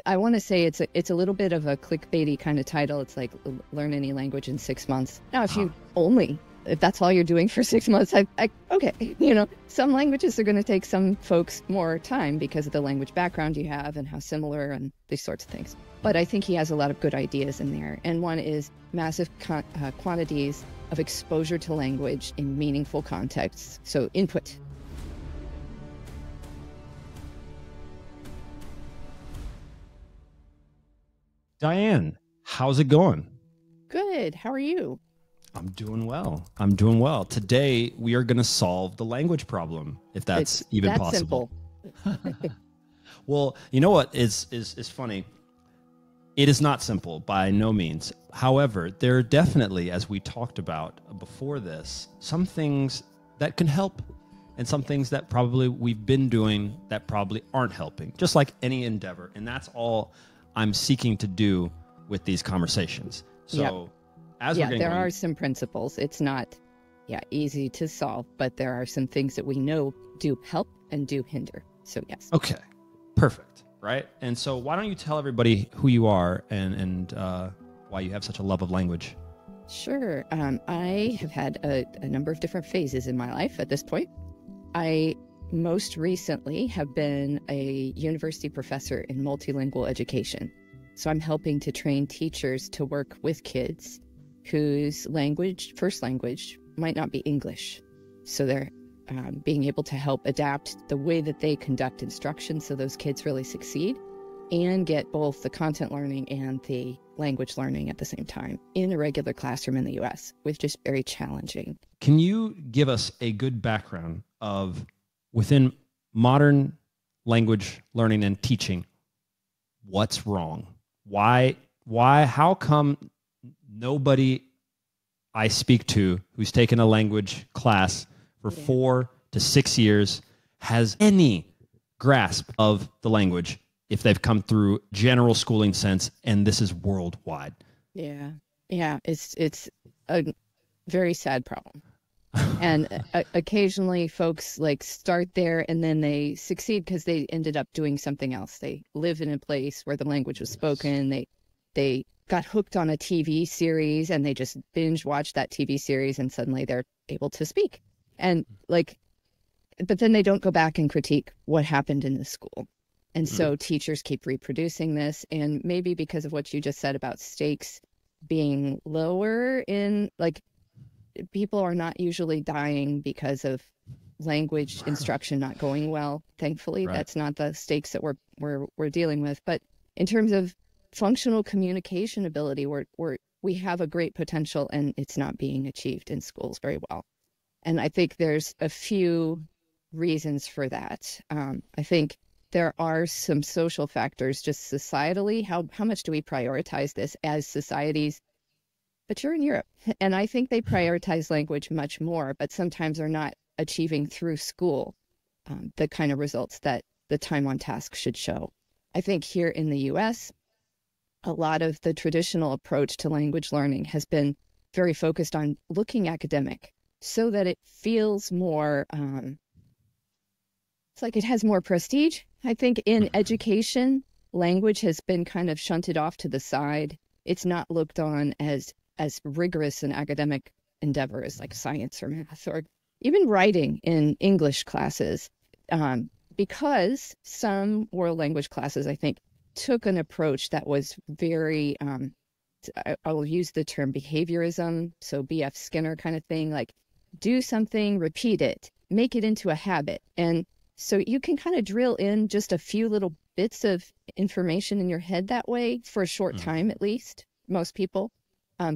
I want to say it's a little bit of a clickbaity kind of title. It's like learn any language in 6 months. Now, if that's all you're doing for 6 months, okay, some languages are going to take some folks more time because of the language background you have and how similar and these sorts of things. But I think he has a lot of good ideas in there. And one is massive quantities of exposure to language in meaningful contexts. So input. Diane, how's it going? Good. How are you? I'm doing well. I'm doing well. Today, we are going to solve the language problem, if that's even possible. Simple. Well, you know what is funny? It is not simple by no means. However, there are definitely, as we talked about before this, some things that can help and some things that probably we've been doing that probably aren't helping, just like any endeavor. And that's all I'm seeking to do with these conversations. So there are some principles. It's not easy to solve, but there are some things that we know do help and do hinder. So yes. Okay, perfect. Right. And so why don't you tell everybody who you are and why you have such a love of language? Sure. I have had a number of different phases in my life at this point. I most recently have been a university professor in multilingual education. So I'm helping to train teachers to work with kids whose first language might not be English. So they're being able to help adapt the way that they conduct instruction so those kids really succeed and get both the content learning and the language learning at the same time in a regular classroom in the US, which is very challenging. Can you give us a good background of within modern language learning and teaching, what's wrong? How come nobody I speak to who's taken a language class for 4 to 6 years has any grasp of the language if they've come through general schooling sense, and this is worldwide? Yeah, it's a very sad problem. And occasionally folks start there and then they succeed because they ended up doing something else. They live in a place where the language was spoken. They got hooked on a TV series and they just binge watched that TV series and suddenly they're able to speak. And but then they don't go back and critique what happened in the school. And so teachers keep reproducing this. And maybe because of what you just said about stakes being lower in people are not usually dying because of language instruction not going well. Thankfully, right. That's not the stakes that we're dealing with. But in terms of functional communication ability, we have a great potential and it's not being achieved in schools very well. And I think there's a few reasons for that. I think there are some social factors just societally. How much do we prioritize this as societies? But you're in Europe, and I think they prioritize language much more, but sometimes are not achieving through school the kind of results that the time on task should show. I think here in the US, a lot of the traditional approach to language learning has been very focused on looking academic so that it feels more, it's like it has more prestige. I think in education, language has been kind of shunted off to the side. It's not looked on as rigorous an academic endeavor as like science or math or even writing in English classes, because some world language classes, I think, took an approach that was very, I will use the term behaviorism, so B.F. Skinner kind of thing, like do something, repeat it, make it into a habit. And so you can kind of drill in just a few little bits of information in your head that way for a short time, at least, most people.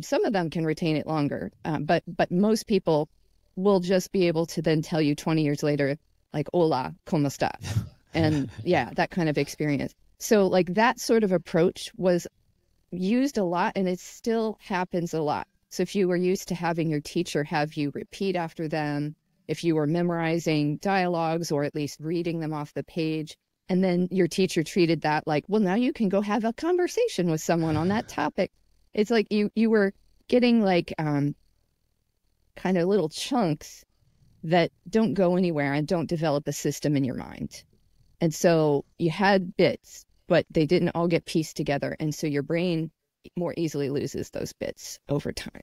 Some of them can retain it longer, but most people will just be able to then tell you 20 years later, like, hola, ¿cómo estás? And that kind of experience. So that sort of approach was used a lot and it still happens a lot. So if you were used to having your teacher have you repeat after them, if you were memorizing dialogues or at least reading them off the page, and then your teacher treated that like, well, now you can go have a conversation with someone on that topic. It's like you were getting kind of little chunks that don't go anywhere and don't develop a system in your mind. And so you had bits, but they didn't all get pieced together. And so your brain more easily loses those bits over time.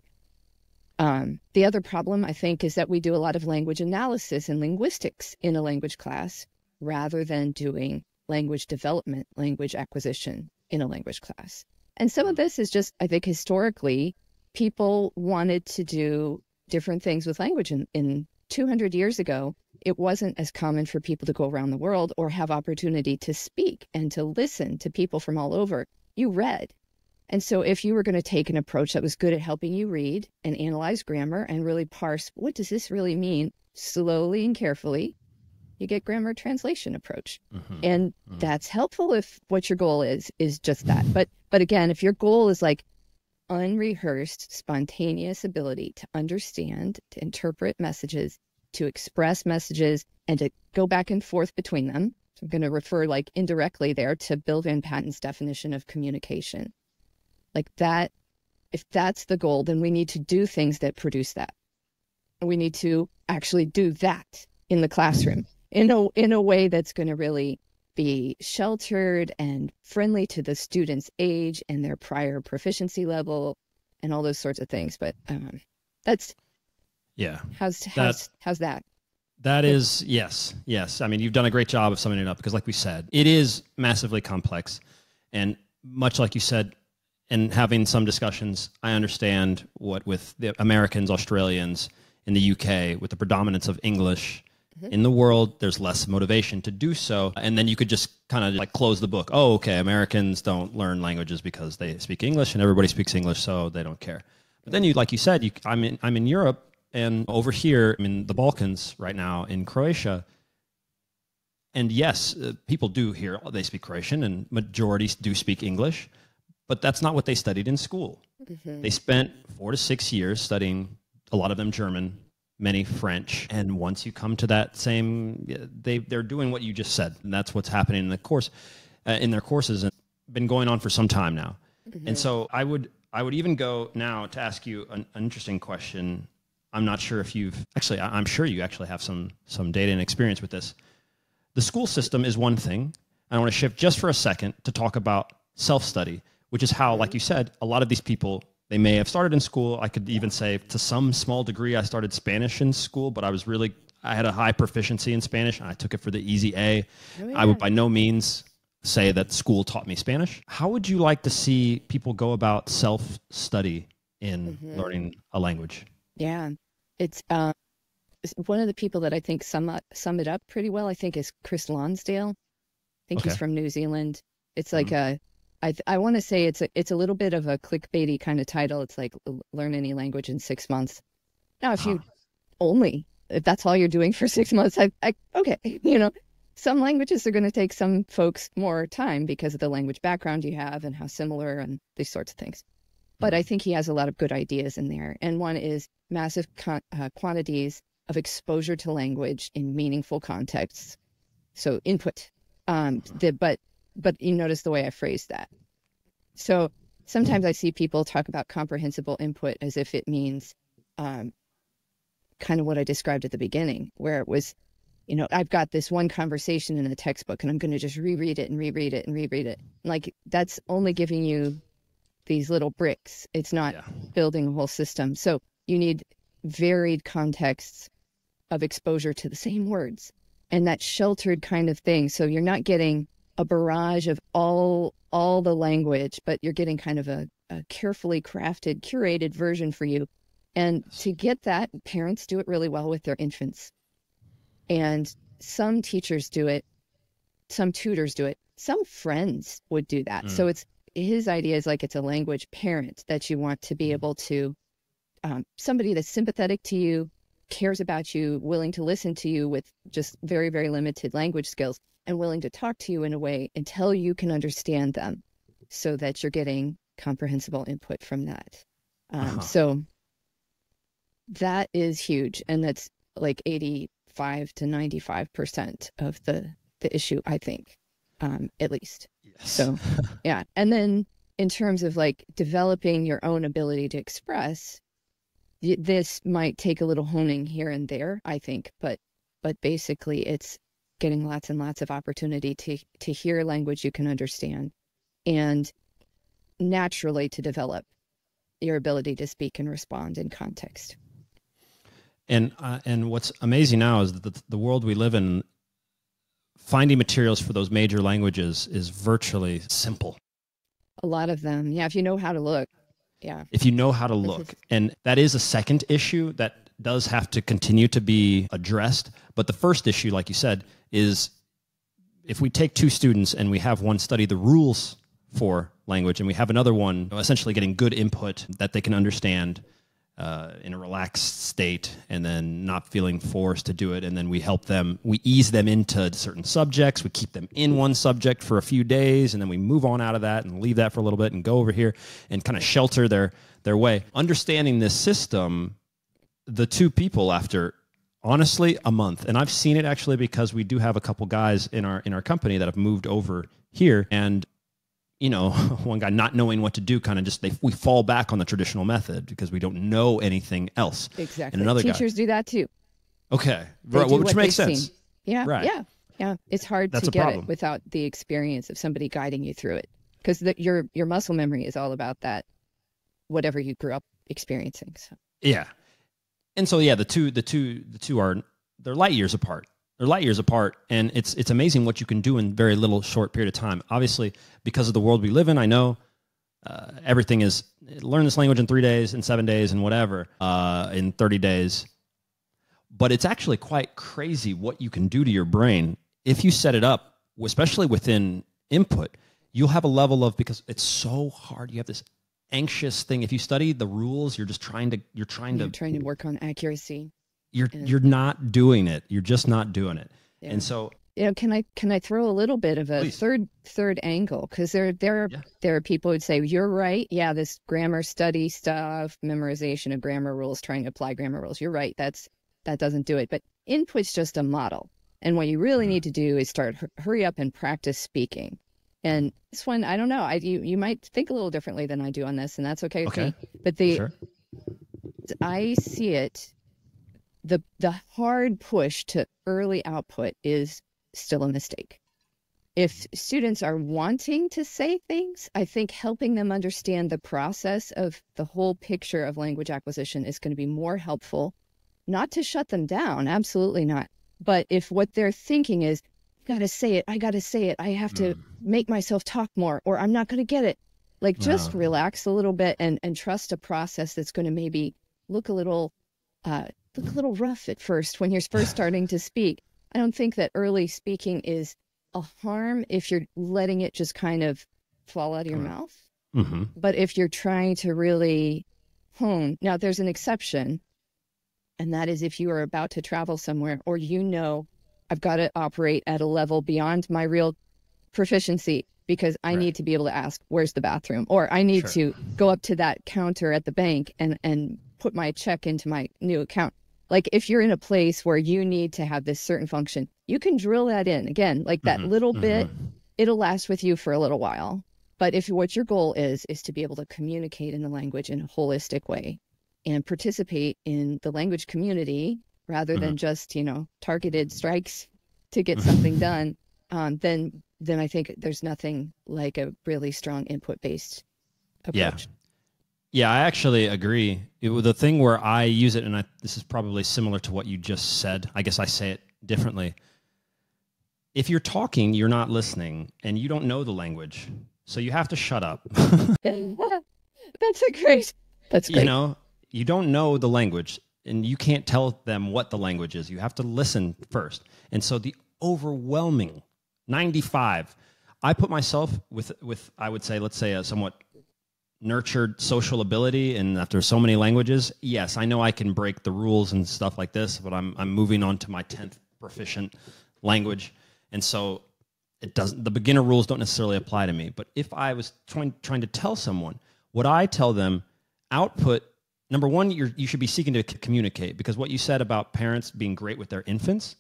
The other problem, I think, is that we do a lot of language analysis and linguistics in a language class rather than doing language development, language acquisition in a language class. And some of this is just, I think, historically, people wanted to do different things with language. In 200 years ago, it wasn't as common for people to go around the world or have opportunity to speak and to listen to people from all over. You read. And so if you were going to take an approach that was good at helping you read and analyze grammar and really parse, what does this really mean, slowly and carefully, you get grammar translation approach. And that's helpful if what your goal is just that. But again, if your goal is like unrehearsed, spontaneous ability to understand, to interpret messages, to express messages, and to go back and forth between them, so I'm going to refer like indirectly there to Bill Van Patten's definition of communication. Like that, if that's the goal, then we need to do things that produce that. We need to actually do that in the classroom in a way that's going to really be sheltered and friendly to the student's age and their prior proficiency level and all those sorts of things. But that's, yeah. How's that? That is, yes. I mean, you've done a great job of summing it up because like we said, it is massively complex. And much like you said, and having some discussions, I understand what with the Americans, Australians, in the UK, with the predominance of English in the world, there's less motivation to do so. And then you could just kind of like close the book. Oh, okay, Americans don't learn languages because they speak English and everybody speaks English, so they don't care. But then like you said, I'm in Europe and over here, I'm in the Balkans right now in Croatia. And yes, people do here, they speak Croatian and majorities do speak English. But that's not what they studied in school. They spent 4 to 6 years studying, a lot of them German, many French. And once you come to that same, they're doing what you just said. And that's what's happening in the course, in their courses, and been going on for some time now. And so I would even go now to ask you an interesting question. I'm not sure if I'm sure you actually have some data and experience with this. The school system is one thing. I want to shift just for a second to talk about self-study, which is how, like you said, a lot of these people, they may have started in school. I could even say to some small degree, I started Spanish in school, but I had a high proficiency in Spanish and I took it for the easy A. Oh, yeah. I would by no means say that school taught me Spanish. How would you like to see people go about self-study in learning a language? Yeah, it's one of the people that I think sum it up pretty well, I think, is Chris Lonsdale. I think he's from New Zealand. It's like I want to say it's a little bit of a clickbaity kind of title. It's like learn any language in 6 months. Now, if that's all you're doing for 6 months, okay, some languages are going to take some folks more time because of the language background you have and how similar and these sorts of things. But I think he has a lot of good ideas in there. And one is massive quantities of exposure to language in meaningful contexts. So input, but you notice the way I phrased that. So sometimes I see people talk about comprehensible input as if it means kind of what I described at the beginning, where it was, I've got this one conversation in a textbook and I'm going to just reread it and reread it and reread it. Like that's only giving you these little bricks. It's not building a whole system. So you need varied contexts of exposure to the same words and that sheltered kind of thing. So you're not getting a barrage of all the language, but you're getting kind of a carefully crafted, curated version for you. And to get that, parents do it really well with their infants. And some teachers do it, some tutors do it, some friends would do that. So his idea is like it's a language parent that you want to be able to, somebody that's sympathetic to you, cares about you, willing to listen to you with just very, very limited language skills, and willing to talk to you in a way until you can understand them so that you're getting comprehensible input from that. So that is huge. And that's like 85 to 95% of the issue, I think, at least. Yes. So, yeah. And then in terms of like developing your own ability to express, this might take a little honing here and there, I think, but basically it's getting lots and lots of opportunity to hear language you can understand, and naturally to develop your ability to speak and respond in context. And what's amazing now is that the world we live in, finding materials for those major languages is virtually simple. A lot of them, yeah, if you know how to look. Yeah. If you know how to look. And that is a second issue that does have to continue to be addressed. But the first issue, like you said, is if we take two students and we have one study the rules for language and we have another one essentially getting good input that they can understand in a relaxed state and then not feeling forced to do it, and then we help them, we ease them into certain subjects, we keep them in one subject for a few days, and then we move on out of that and leave that for a little bit and go over here and kind of shelter their way. Understanding this system, the two people after, honestly, a month, and I've seen it actually because we do have a couple guys in our company that have moved over here, and you know, one guy not knowing what to do, kind of just we fall back on the traditional method because we don't know anything else. Exactly. And another Teachers guy, do that too. Okay, right, which makes sense. Seen. Yeah, right. yeah. It's hard to get it without the experience of somebody guiding you through it, because your muscle memory is all about that, whatever you grew up experiencing. So. Yeah, and so yeah, the two are they're light years apart. They're light years apart, and it's amazing what you can do in very little short period of time. Obviously, because of the world we live in, I know everything is learn this language in 3 days, in 7 days, and whatever, in 30 days. But it's actually quite crazy what you can do to your brain if you set it up, especially within input. You'll have a level of, because it's so hard. You have this anxious thing. If you study the rules, you're trying to work on accuracy. You're not doing it. You're just not doing it. Yeah. And so, can I throw a little bit of a please. third angle? Because there are people who'd say, you're right. Yeah, this grammar study stuff, memorization of grammar rules, trying to apply grammar rules. You're right. That doesn't do it. But input's just a model. And what you really need to do is hurry up and practice speaking. And this one, I don't know. You might think a little differently than I do on this, and that's okay with me. But I see it. The hard push to early output is still a mistake. If students are wanting to say things, I think helping them understand the process of the whole picture of language acquisition is going to be more helpful. Not to shut them down, absolutely not. But if what they're thinking is, I got to say it, I have to make myself talk more, or I'm not going to get it. Like, just relax a little bit and trust a process that's going to maybe look a little rough at first when you're first starting to speak. I don't think that early speaking is a harm if you're letting it just kind of fall out of your mouth. Mm-hmm. But if you're trying to really hone, now there's an exception, and that is if you are about to travel somewhere, or I've got to operate at a level beyond my real proficiency because I need to be able to ask, where's the bathroom? Or I need to go up to that counter at the bank and put my check into my new account. Like, if you're in a place where you need to have this certain function, you can drill that in. Again, like that little bit, it'll last with you for a little while. But if what your goal is to be able to communicate in the language in a holistic way and participate in the language community rather than just, targeted strikes to get something done, then I think there's nothing like a really strong input-based approach. Yeah, I actually agree. The thing where I use it, and this is probably similar to what you just said. I guess I say it differently. If you're talking, you're not listening, and you don't know the language, so you have to shut up. That's great. You don't know the language, and you can't tell them what the language is. You have to listen first. And so the overwhelming 95, I put myself with I would say, let's say, a somewhat nurtured social ability, and after so many languages, yes, I know I can break the rules and stuff like this, but I'm moving on to my 10th proficient language, and so the beginner rules don't necessarily apply to me. But if I was trying to tell someone, would I tell them output? Number one, you should be seeking to communicate, because what you said about parents being great with their infants,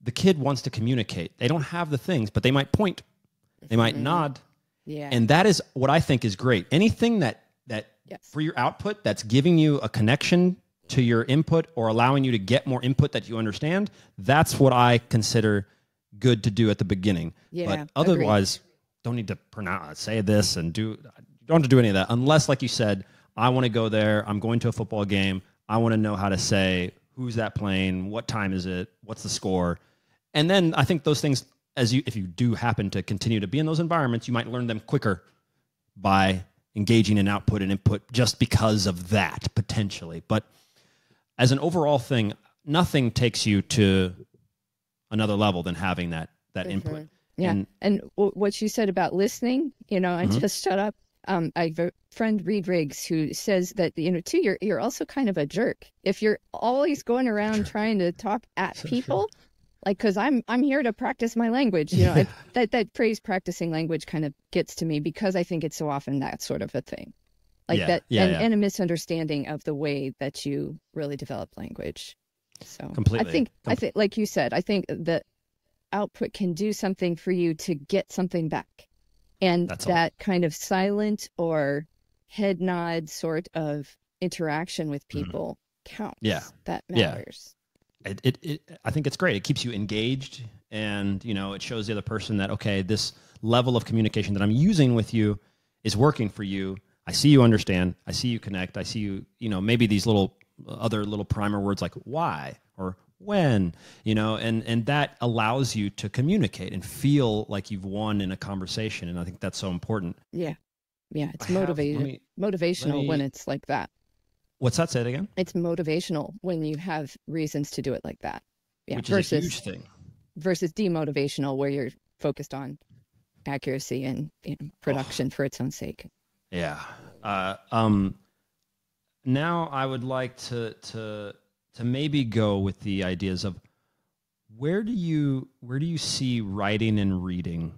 the kid wants to communicate. They don't have the things, but they might point, they might nod. Yeah. And that is what I think is great. Anything that for your output that's giving you a connection to your input or allowing you to get more input that you understand, that's what I consider good to do at the beginning. Yeah, But otherwise, don't need to say this and you don't have to do any of that unless, like you said, I want to go there. I'm going to a football game. I want to know how to say, who's that playing? What time is it? What's the score? And then I think those things, if you do happen to continue to be in those environments, you might learn them quicker by engaging in output and input just because of that, potentially. But as an overall thing, nothing takes you to another level than having that input. Yeah. And what you said about listening, I just shut up. I have a friend, Reed Riggs, who says that, too, you're also kind of a jerk. If you're always going around trying to talk at people, like, because I'm here to practice my language, that phrase practicing language kind of gets to me because I think it's so often that sort of a thing. And a misunderstanding of the way that you really develop language. So completely. I think, like you said, I think that output can do something for you to get something back. And that kind of silent or head nod sort of interaction with people counts. Yeah. That matters. Yeah. I think it's great. It keeps you engaged, and it shows the other person that, okay, this level of communication that I'm using with you is working for you. I see you understand. I see you connect. I see you, maybe these other little primer words like why or when, and that allows you to communicate and feel like you've won in a conversation. And I think that's so important. Yeah. Yeah. It's motivational when it's like that. What's that? Say it again. It's motivational when you have reasons to do it like that. Yeah. Which is a huge thing. Versus demotivational, where you're focused on accuracy and production for its own sake. Yeah. Now I would like to maybe go with the ideas of where do you see writing and reading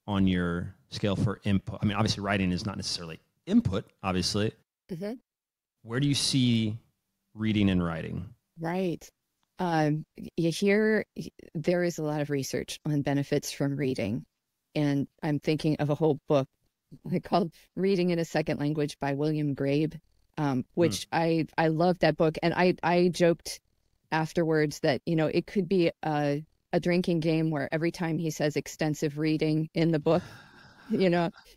on your scale for input? I mean, obviously writing is not necessarily input, obviously. Mm-hmm. Where do you see reading and writing? Right. Here, there is a lot of research on benefits from reading. And I'm thinking of a whole book called Reading in a Second Language by William Grabe, which I love that book. And I joked afterwards that, it could be a drinking game where every time he says extensive reading in the book,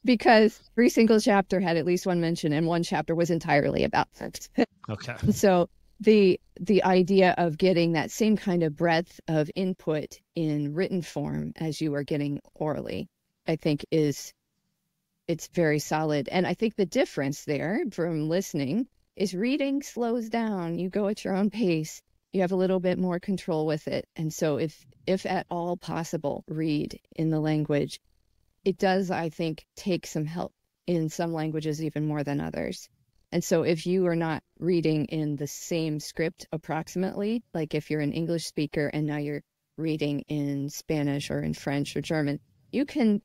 because every single chapter had at least one mention, and one chapter was entirely about that. Okay. So the idea of getting that same kind of breadth of input in written form as you are getting orally, I think it's very solid. And I think the difference there from listening is reading slows down. You go at your own pace. You have a little bit more control with it. And so if at all possible, read in the language. It does, I think, take some help in some languages even more than others. And so if you are not reading in the same script approximately, like if you're an English speaker and now you're reading in Spanish or in French or German, you can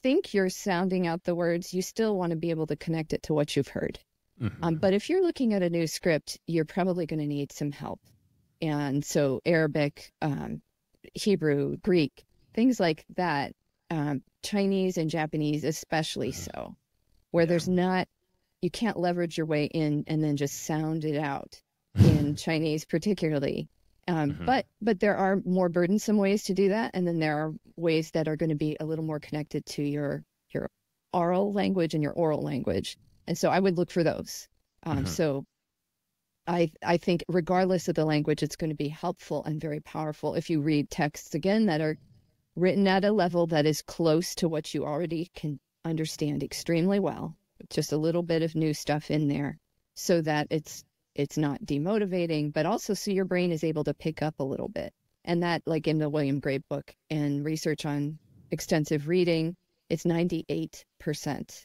think you're sounding out the words. You still want to be able to connect it to what you've heard. Mm-hmm. But if you're looking at a new script, you're probably going to need some help. And so Arabic, Hebrew, Greek, things like that, Chinese and Japanese especially so, where there's not, you can't leverage your way in and then just sound it out in Chinese particularly. But there are more burdensome ways to do that. And then there are ways that are going to be a little more connected to your oral language and your oral language. And so I would look for those. So I think regardless of the language, it's going to be helpful and very powerful if you read texts, again, that are written at a level that is close to what you already can understand extremely well. Just a little bit of new stuff in there so that it's not demotivating, but also so your brain is able to pick up a little bit. And that, like in the William Grabe book and research on extensive reading, it's 98%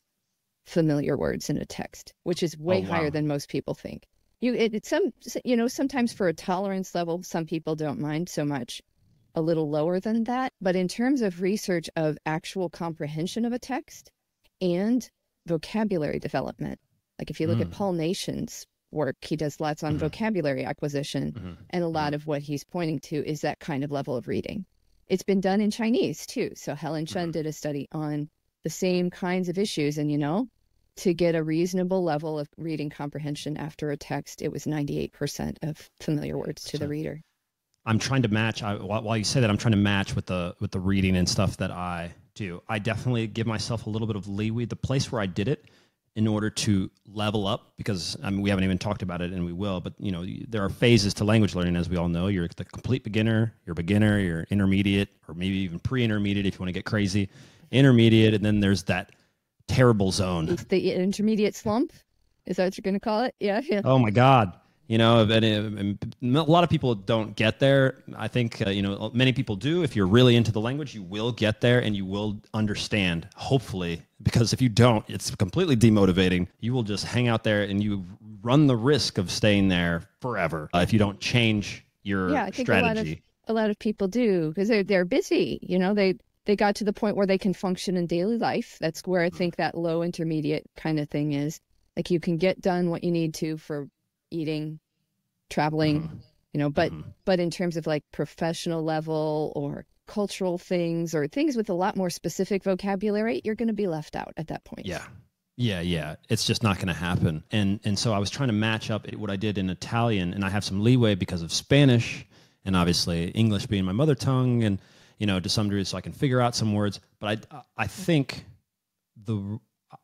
familiar words in a text, which is way higher than most people think. Sometimes for a tolerance level, some people don't mind so much, a little lower than that. But in terms of research of actual comprehension of a text and vocabulary development, like if you look at Paul Nation's work, he does lots on vocabulary acquisition, and a lot of what he's pointing to is that kind of level of reading. It's been done in Chinese too. So Helen Chun did a study on the same kinds of issues, and to get a reasonable level of reading comprehension after a text, it was 98% of familiar words to the reader. I'm trying to match. While you say that, I'm trying to match with the reading and stuff that I do. I definitely give myself a little bit of leeway. The place where I did it in order to level up, because I mean we haven't even talked about it, and we will. But you know, there are phases to language learning, as we all know. You're the complete beginner, you're intermediate, or maybe even pre-intermediate if you want to get crazy. Intermediate, and then there's that terrible zone. It's the intermediate slump. Is that what you're going to call it? Yeah. Oh my God. You know, and a lot of people don't get there. I think, you know, many people do. If you're really into the language, you will get there and you will understand, hopefully, because if you don't, it's completely demotivating. You will just hang out there and you run the risk of staying there forever if you don't change your strategy. A lot of people do, because they're busy. You know, they got to the point where they can function in daily life. That's where I think that low intermediate kind of thing is. Like you can get done what you need to for eating, traveling, you know, but in terms of like professional level or cultural things or things with a lot more specific vocabulary, you're going to be left out at that point. Yeah. It's just not going to happen. And so I was trying to match up what I did in Italian, and I have some leeway because of Spanish and obviously English being my mother tongue, and you know, to some degree, so I can figure out some words. But I think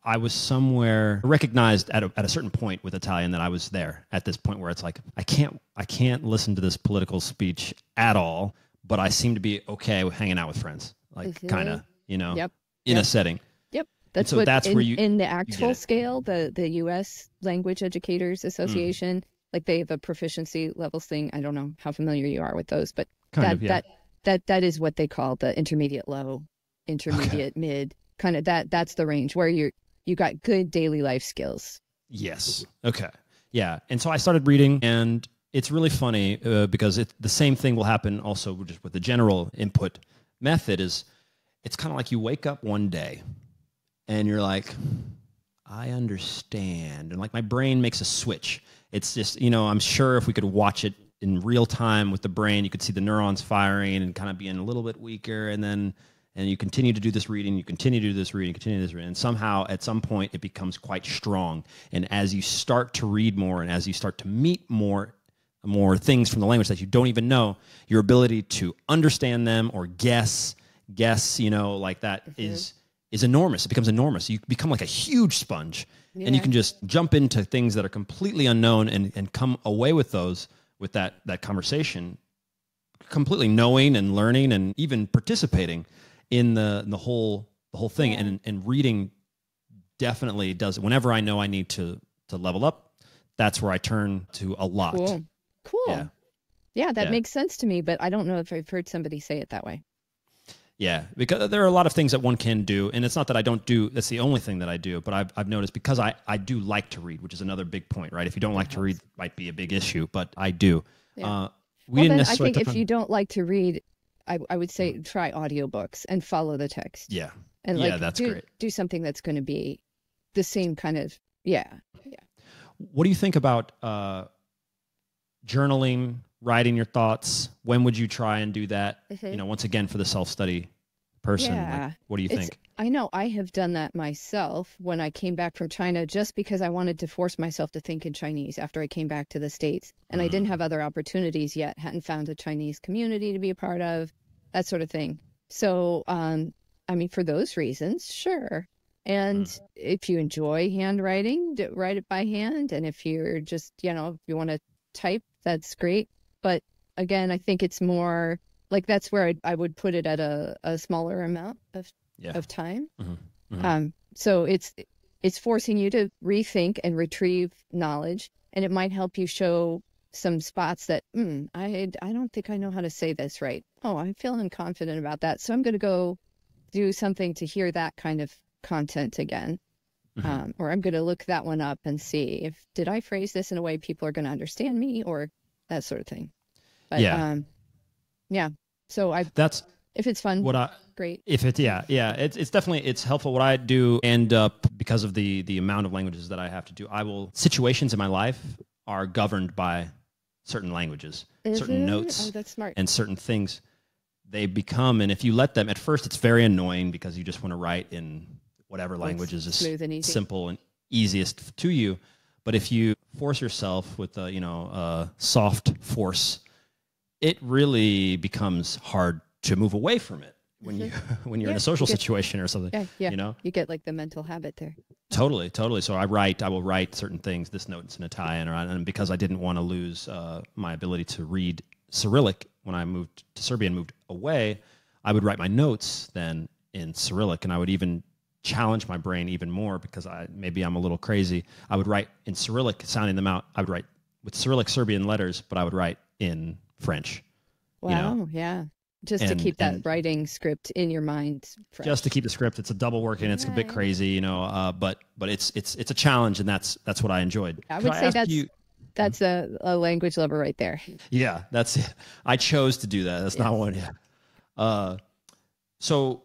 I was somewhere recognized at a certain point with Italian that I was there at this point where it's like I can't listen to this political speech at all, but I seem to be okay with hanging out with friends, like kind of, you know, in a setting. Yep, that's so that's where you in the actual scale, the U.S. Language Educators Association, like they have a proficiency levels thing. I don't know how familiar you are with those, but that is what they call the intermediate low, intermediate mid. Kind of that's the range where you got good daily life skills. Yes. Okay. Yeah. And so I started reading, and it's really funny because the same thing will happen also just with the general input method. Is it's kind of like you wake up one day and you're like, I understand. And like my brain makes a switch. It's just, you know, I'm sure if we could watch it in real time with the brain, you could see the neurons firing and kind of being a little bit weaker. And you continue to do this reading, you continue to do this reading, continue to do this reading, and somehow at some point it becomes quite strong. And as you start to read more and as you start to meet more things from the language that you don't even know, your ability to understand them or guess, you know, like that is enormous. It becomes enormous. You become like a huge sponge, and you can just jump into things that are completely unknown and come away with those, with that conversation, completely knowing and learning and even participating in the whole thing. And reading definitely does it. Whenever I know I need to level up, that's where I turn to a lot. Cool. Yeah, that makes sense to me, but I don't know if I've heard somebody say it that way. Yeah, because there are a lot of things that one can do, and it's not that I don't do, that's the only thing that I do, but I've noticed, because I do like to read, which is another big point, right? If you don't like to read, it might be a big issue, but I do. Yeah. I think if you don't like to read, I would say try audiobooks and follow the text. Yeah. And that's great. Do something that's going to be the same kind of, What do you think about journaling, writing your thoughts? When would you try and do that? You know, once again, for the self-study person, like, what do you think? I know I have done that myself when I came back from China, just because I wanted to force myself to think in Chinese after I came back to the States. And I didn't have other opportunities yet, hadn't found a Chinese community to be a part of, that sort of thing. So, I mean, for those reasons, sure. And if you enjoy handwriting, write it by hand. And if you're just, you know, if you want to type, that's great. But again, I think it's more like that's where I would put it at a smaller amount of time. So it's forcing you to rethink and retrieve knowledge, and it might help you show some spots that I don't think I know how to say this right. Oh, I'm feeling confident about that, so I'm going to go do something to hear that kind of content again. Or I'm going to look that one up and see did I phrase this in a way people are going to understand me, or that sort of thing. But, so if it's fun, great. If it's it's definitely, it's helpful. What I do end up, because of the amount of languages that I have to do, situations in my life are governed by certain languages, certain notes, that's smart. And certain things they become. And if you let them, at first it's very annoying because you just want to write in whatever language is just simple and easiest to you. But if you force yourself with soft force, it really becomes hard to move away from it when you when you're in a social situation or something. Yeah, you know, you get like the mental habit there. Totally. So I will write certain things. This note's in Italian, and because I didn't want to lose my ability to read Cyrillic when I moved to Serbia and moved away, I would write my notes then in Cyrillic, and I would even challenge my brain even more because maybe I'm a little crazy. I would write in Cyrillic, sounding them out. I would write with Cyrillic Serbian letters, but I would write in French. Wow, you know? Yeah. Just to keep that writing script in your mind fresh. Just to keep the script. It's a double working. It's a bit crazy, you know, but it's a challenge, and that's what I enjoyed. I would say that's a language lover right there. Yeah, that's it. I chose to do that. That's not one. Yeah. So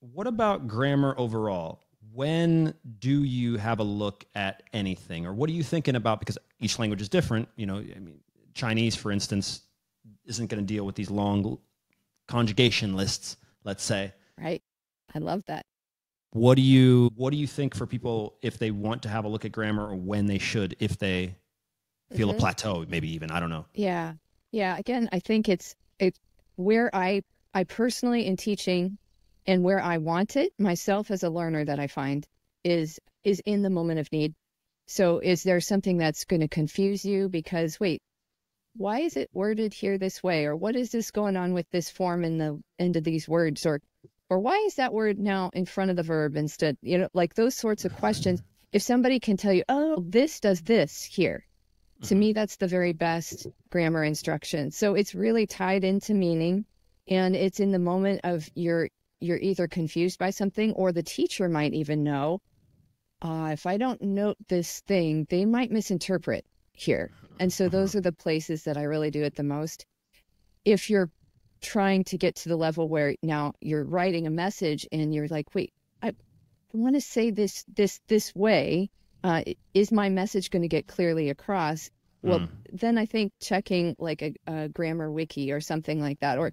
what about grammar overall? When do you have a look at anything, or what are you thinking about? Because each language is different. You know, I mean, Chinese, for instance, isn't going to deal with these long conjugation lists, let's say. Right. I love that. What do you think for people if they want to have a look at grammar, or when they should, if they feel a plateau, maybe even, I don't know. Yeah. Yeah. Again, I think it's where I personally in teaching and where I want it myself as a learner that I find is in the moment of need. So is there something that's going to confuse you because, wait, why is it worded here this way? Or what is this going on with this form in the end of these words? Or why is that word now in front of the verb instead? You know, like those sorts of questions. If somebody can tell you, oh, this does this here, to me, that's the very best grammar instruction. So it's really tied into meaning, and it's in the moment of you're either confused by something, or the teacher might even know, if I don't note this thing, they might misinterpret here. And so those are the places that I really do it the most. If you're trying to get to the level where now you're writing a message and you're like, wait, I want to say this way. Is my message going to get clearly across? Well, then I think checking like a grammar wiki or something like that, or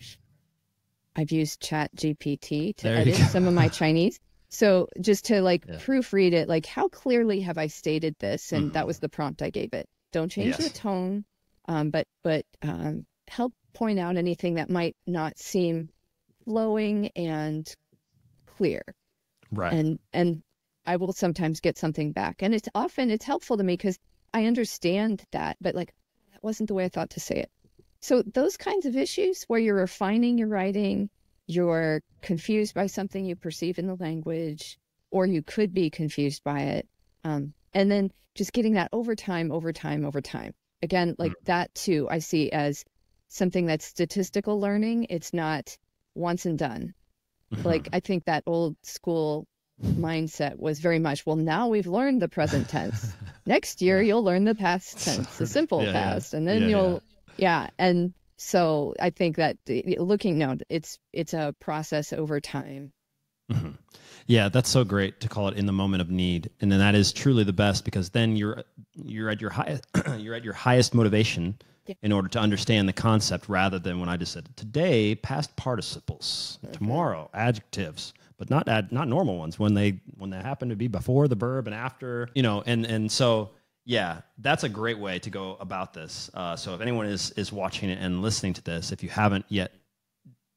I've used Chat GPT to edit some of my Chinese. So just to proofread it, like how clearly have I stated this? And that was the prompt I gave it. Don't change the tone, but help point out anything that might not seem flowing and clear. Right. And I will sometimes get something back. And it's helpful to me because I understand that, but like, that wasn't the way I thought to say it. So those kinds of issues where you're refining your writing, you're confused by something you perceive in the language, or you could be confused by it. And then just getting that over time. Again, like that too, I see as something that's statistical learning. It's not once and done. Like, I think that old school mindset was very much, well, now we've learned the present tense. Next year, you'll learn the past tense, the simple past, and then and so I think that it's a process over time. Yeah, that's so great to call it in the moment of need, and then that is truly the best, because then you're at your highest you're at your highest motivation in order to understand the concept, rather than when I just said today past participles, tomorrow adjectives, but not normal ones when they happen to be before the verb and after, you know, and so. Yeah, that's a great way to go about this. So if anyone is watching it and listening to this, if you haven't yet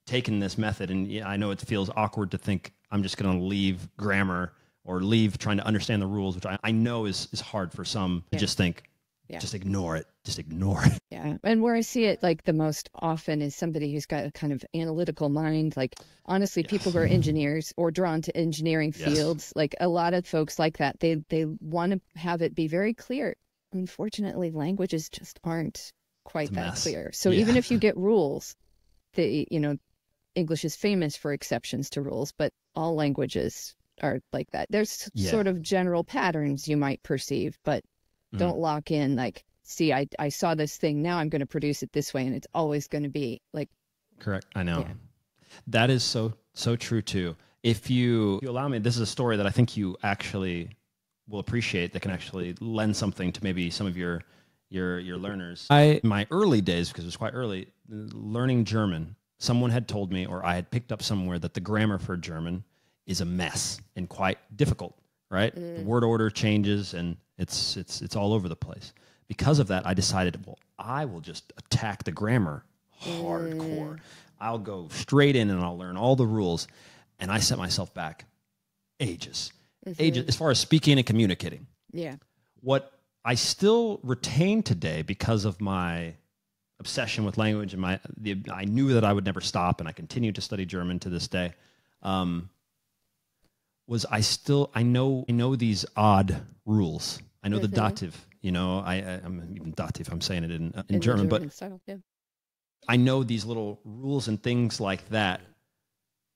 taken this method, and I know it feels awkward to think I'm just going to leave grammar or leave trying to understand the rules, which I know is hard for some to just think, just ignore it. Just ignore it. Yeah. And where I see it like the most often is somebody who's got a kind of analytical mind. Like, honestly, people who are engineers or drawn to engineering fields, like a lot of folks like that, they want to have it be very clear. Unfortunately, languages just aren't quite that clear. So even if you get rules, English is famous for exceptions to rules, but all languages are like that. There's sort of general patterns you might perceive, but don't lock in like, see, I saw this thing, now I'm going to produce it this way, and it's always going to be like. Correct. I know. Yeah. That is so true too. If you allow me, this is a story that I think you actually will appreciate, that can actually lend something to maybe some of your learners. In my early days, because it was quite early, learning German, someone had told me, or I had picked up somewhere, that the grammar for German is a mess and quite difficult, right? The word order changes and it's all over the place. Because of that, I decided, well, I will just attack the grammar hardcore. I'll go straight in and I'll learn all the rules. And I set myself back ages as far as speaking and communicating. Yeah. What I still retain today because of my obsession with language and I knew that I would never stop, and I continued to study German to this day. Was I know these odd rules. I know the dative. I'm even dative. I'm saying it in German, but style, yeah. I know these little rules and things like that.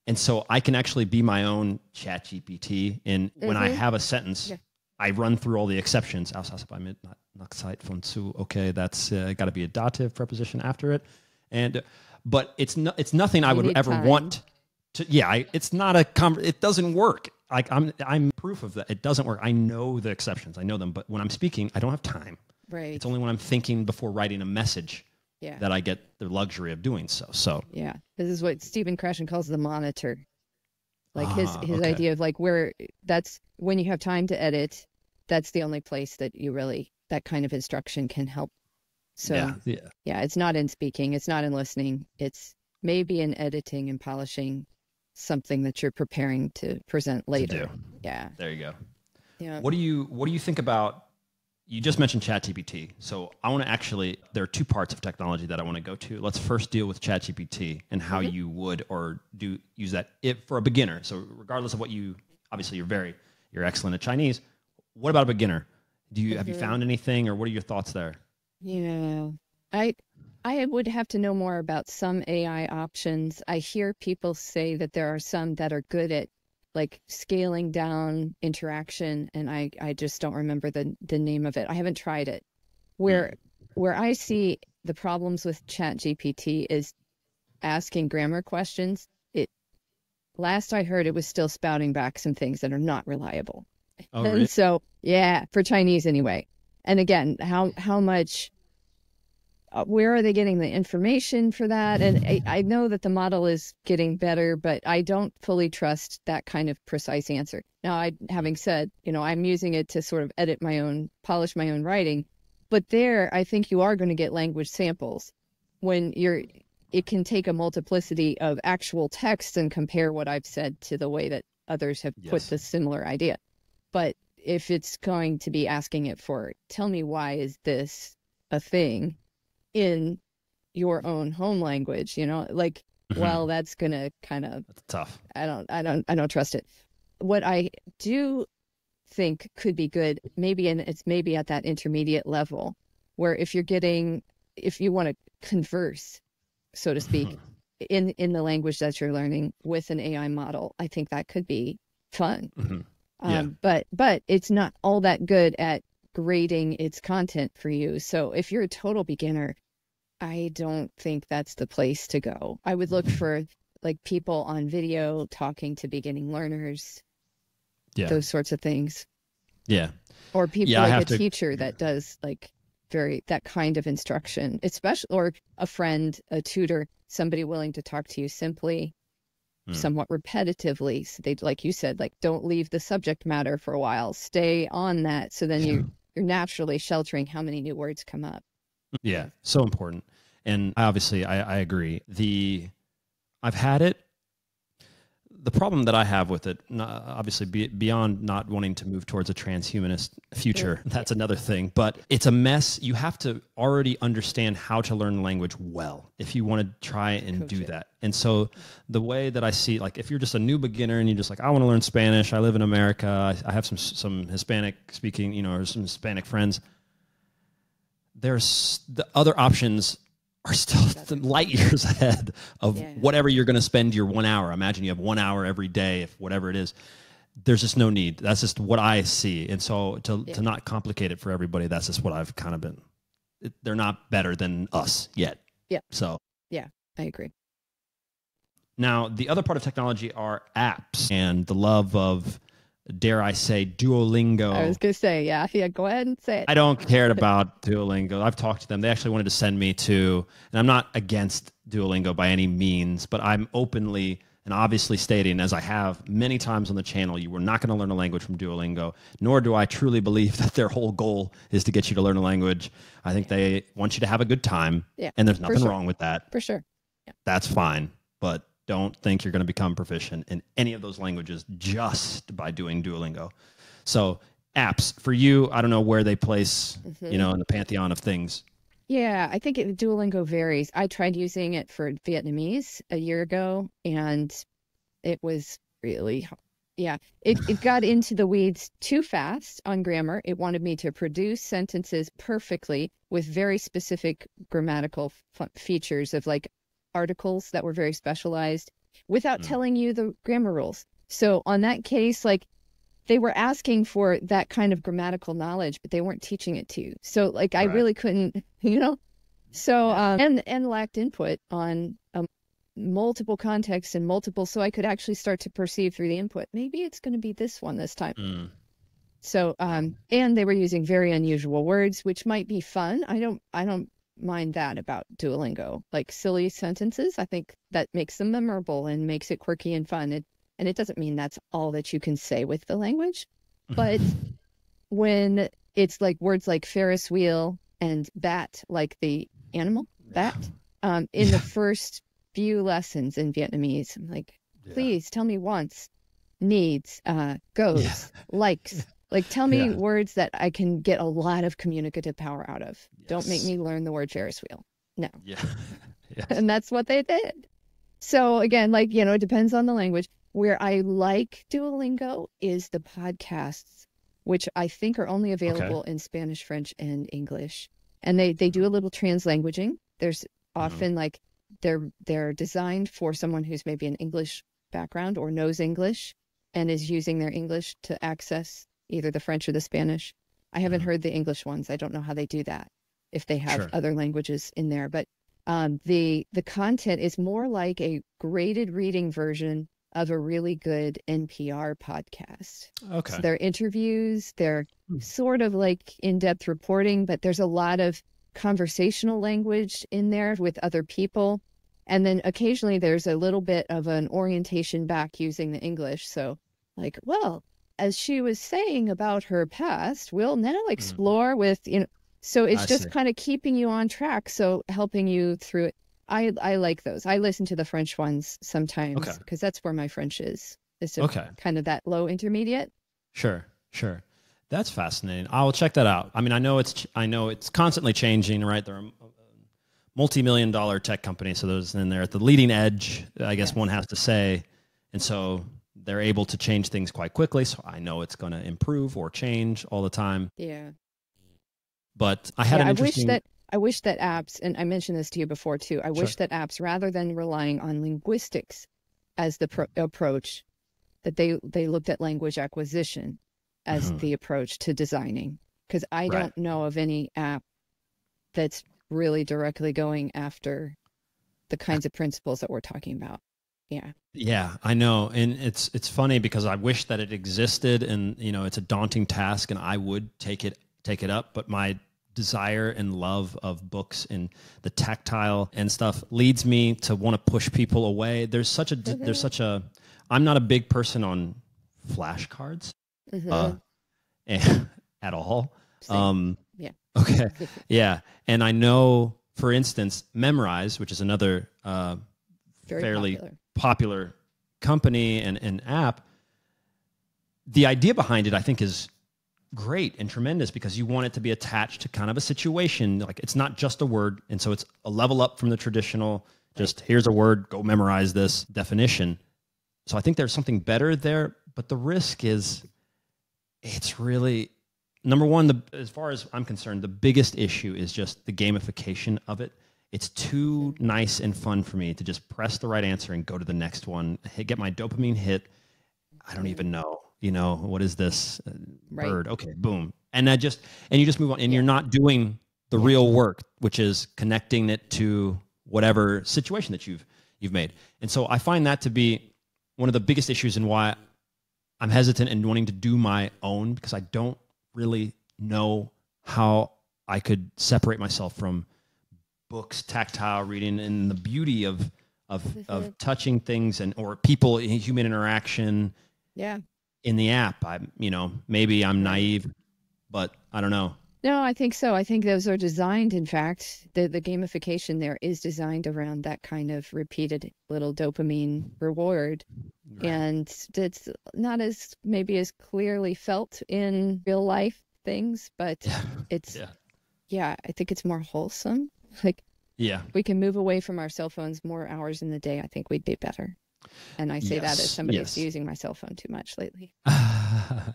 And so I can actually be my own chat GPT. And when I have a sentence, I run through all the exceptions. Nach Zeit von zu. Okay, that's got to be a dative preposition after it. But it's nothing I would ever want to. Yeah, it's not it doesn't work. I'm proof of that. It doesn't work. I know the exceptions. I know them. But when I'm speaking, I don't have time. Right. It's only when I'm thinking before writing a message that I get the luxury of doing so. So yeah, this is what Stephen Krashen calls the monitor. Like his idea of like where that's when you have time to edit, that's the only place that you really that kind of instruction can help. So yeah, it's not in speaking, it's not in listening, it's maybe in editing and polishing something that you're preparing to present later. Yeah. There you go. Yeah. What do you think about? You just mentioned ChatGPT, so I want to there are two parts of technology that I want to go to. Let's first deal with ChatGPT and how you would or do use that for a beginner. So regardless of what obviously you're excellent at Chinese. What about a beginner? Have you found anything, or what are your thoughts there? I would have to know more about some AI options. I hear people say that there are some that are good at like scaling down interaction, and I just don't remember the name of it. I haven't tried it. Where I see the problems with ChatGPT is asking grammar questions. Last I heard, it was still spouting back some things that are not reliable. Oh, really? And so for Chinese anyway. And again, how much? Where are they getting the information for that? And I know that the model is getting better, but I don't fully trust that kind of precise answer. Now, having said, I'm using it to sort of polish my own writing, but there, I think you are going to get language samples when it can take a multiplicity of actual text and compare what I've said to the way that others have put the similar idea. But if it's going to be asking it for, tell me why is this a thing in your own home language, well, that's gonna that's tough. I don't trust it. What I do think could be good, it's maybe at that intermediate level where if you want to converse, so to speak, in the language that you're learning with an AI model, I think that could be fun. But it's not all that good at grading its content for you. So if you're a total beginner, I don't think that's the place to go. I would look for like people on video talking to beginning learners, those sorts of things. Yeah. Or people like a teacher that does like that kind of instruction, especially, or a friend, a tutor, somebody willing to talk to you simply, somewhat repetitively. So they, like you said, like don't leave the subject matter for a while, stay on that. So then you're naturally sheltering how many new words come up. Yeah, so important. And I agree. I've had it. The problem that I have with it, obviously beyond not wanting to move towards a transhumanist future, that's another thing, but it's a mess. You have to already understand how to learn the language well if you want to try and do that. And so the way that I see, like if you're just a new beginner and you're just like, I want to learn Spanish, I live in America, I have some Hispanic speaking, or some Hispanic friends, there's the other options are still light years ahead of whatever you're going to spend your 1 hour. Imagine you have 1 hour every day, if whatever it is. There's just no need. That's just what I see. And so to not complicate it for everybody, that's just what I've kind of been. They're not better than us yet. Yeah. So. Yeah, I agree. Now, the other part of technology are apps and the love of, dare I say, Duolingo. I was going to say, yeah, go ahead and say it. I don't care about Duolingo. I've talked to them. They actually wanted to send me to, and I'm not against Duolingo by any means, but I'm openly and obviously stating, as I have many times on the channel, you were not going to learn a language from Duolingo, nor do I truly believe that their whole goal is to get you to learn a language. I think they want you to have a good time, and there's nothing wrong with that. For sure. Yeah. That's fine, but don't think you're going to become proficient in any of those languages just by doing Duolingo. So apps for you, I don't know where they place, in the pantheon of things. Yeah, I think Duolingo varies. I tried using it for Vietnamese a year ago, and it was really, it got into the weeds too fast on grammar. It wanted me to produce sentences perfectly with very specific grammatical features of like articles that were very specialized without telling you the grammar rules. So on that case, like, they were asking for that kind of grammatical knowledge, but they weren't teaching it to you. So like, I really couldn't, so, and lacked input on multiple contexts and multiple, so I could actually start to perceive through the input, maybe it's going to be this one this time. So, and they were using very unusual words, which might be fun. I don't mind that about Duolingo, like silly sentences. I think that makes them memorable and makes it quirky and fun. And it doesn't mean that's all that you can say with the language. But when it's like words like Ferris wheel and bat, like the animal bat, in the first few lessons in Vietnamese, I'm like, please tell me once, needs, goes, likes. Like, tell me words that I can get a lot of communicative power out of. Don't make me learn the word Ferris wheel. No. And that's what they did. So again, like, it depends on the language. Where I like Duolingo is the podcasts, which I think are only available in Spanish, French, and English. And they do a little translanguaging. There's often like they're designed for someone who's maybe an English background or knows English and is using their English to access either the French or the Spanish. I haven't heard the English ones. I don't know how they do that, if they have other languages in there. But the content is more like a graded reading version of a really good NPR podcast. So they're interviews, they're sort of like in-depth reporting, but there's a lot of conversational language in there with other people. And then occasionally there's a little bit of an orientation back using the English. So like, well, as she was saying about her past, we'll now explore with, so it's just kind of keeping you on track. So helping you through it. I like those. I listen to the French ones sometimes because that's where my French is. It's kind of that low intermediate. Sure. That's fascinating. I'll check that out. I mean, I know it's constantly changing, right? They're a multi-million-dollar tech company, so those in there at the leading edge, I guess one has to say, and so they're able to change things quite quickly. So I know it's going to improve or change all the time. Yeah. But I had an interesting. I wish that apps, and I mentioned this to you before too, I wish that apps, rather than relying on linguistics as the approach, that they looked at language acquisition as the approach to designing. Because I don't know of any app that's really directly going after the kinds of principles that we're talking about. Yeah, I know. And it's funny because I wish that it existed, and it's a daunting task, and I would take it up, but my desire and love of books and the tactile and stuff leads me to want to push people away. There's such a I'm not a big person on flashcards at all. And I know, for instance, Memrise, which is another fairly popular company and app, the idea behind it I think is great and tremendous because you want it to be attached to kind of a situation. Like, it's not just a word. And so it's a level up from the traditional, just here's a word, go memorize this definition. So I think there's something better there, but the risk is it's really, number one, as far as I'm concerned, the biggest issue is just the gamification of it. It's too nice and fun for me to just press the right answer and go to the next one, get my dopamine hit. I don't even know. What is this bird? Okay, boom. And you just move on, and you're not doing the real work, which is connecting it to whatever situation that you've made. And so I find that to be one of the biggest issues and why I'm hesitant in wanting to do my own, because I don't really know how I could separate myself from books, tactile reading, and the beauty of of touching things and or people, human interaction. Yeah. In the app, maybe I'm naive, but I don't know. No, I think so. I think those are designed, in fact, the gamification there is designed around that kind of repeated little dopamine reward. Right. And it's not as maybe as clearly felt in real life things, but it's, I think it's more wholesome. Like, we can move away from our cell phones more hours in the day. I think we'd be better. And I say that as somebody who's using my cell phone too much lately.